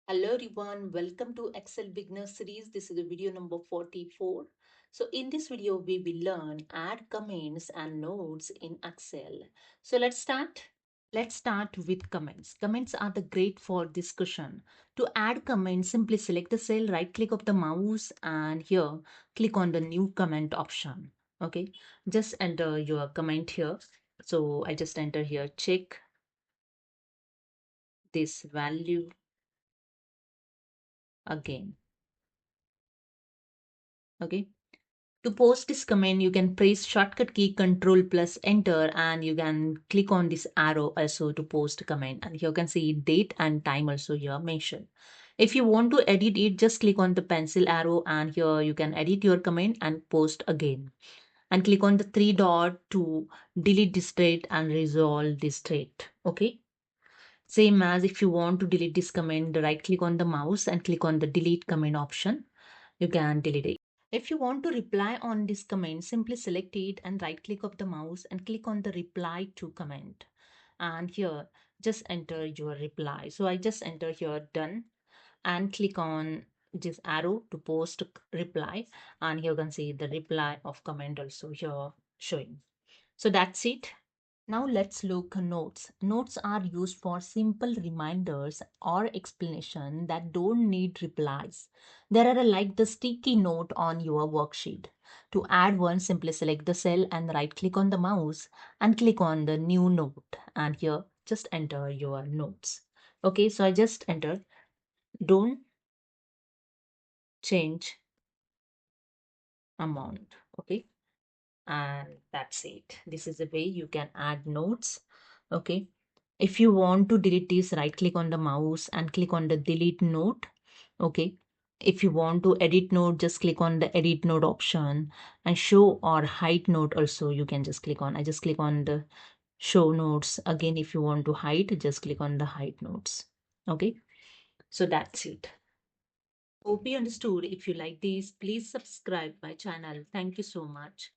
Hello everyone, welcome to Excel Beginner Series. This is the video number 44. So in this video, we will learn add comments and notes in Excel. So let's start. Let's start with comments. Comments are the great for discussion. To add comments, simply select the cell, right click of the mouse and here click on the new comment option. Okay, just enter your comment here. So I just enter here, check this value again. Okay. To post this comment, you can press shortcut key Control plus Enter and you can click on this arrow also to post comment. And you can see date and time also here mentioned. If you want to edit it, just click on the pencil arrow and here you can edit your comment and post again. And click on the three dot to delete this trait and resolve this trait. Okay. Same as if you want to delete this comment, right click on the mouse and click on the delete comment option. You can delete it. If you want to reply on this comment, simply select it and right click of the mouse and click on the reply to comment. And here, just enter your reply. So I just enter here done and click on this arrow to post reply. And here you can see the reply of comment also here showing. So that's it. Now let's look notes. Notes are used for simple reminders or explanation that don't need replies. There are like the sticky note on your worksheet. To add one, simply select the cell and right click on the mouse and click on the new note. And here just enter your notes. Okay, so I just entered don't change amount. Okay, and that's it. This is the way you can add notes. Okay, if you want to delete this, right click on the mouse and click on the delete note. Okay, if you want to edit note, just click on the edit note option and show or hide note also you can just click on. I just click on the show notes. Again, if you want to hide, just click on the hide notes. Okay, so that's it. Hope you understood. If you like this, please subscribe my channel. Thank you so much.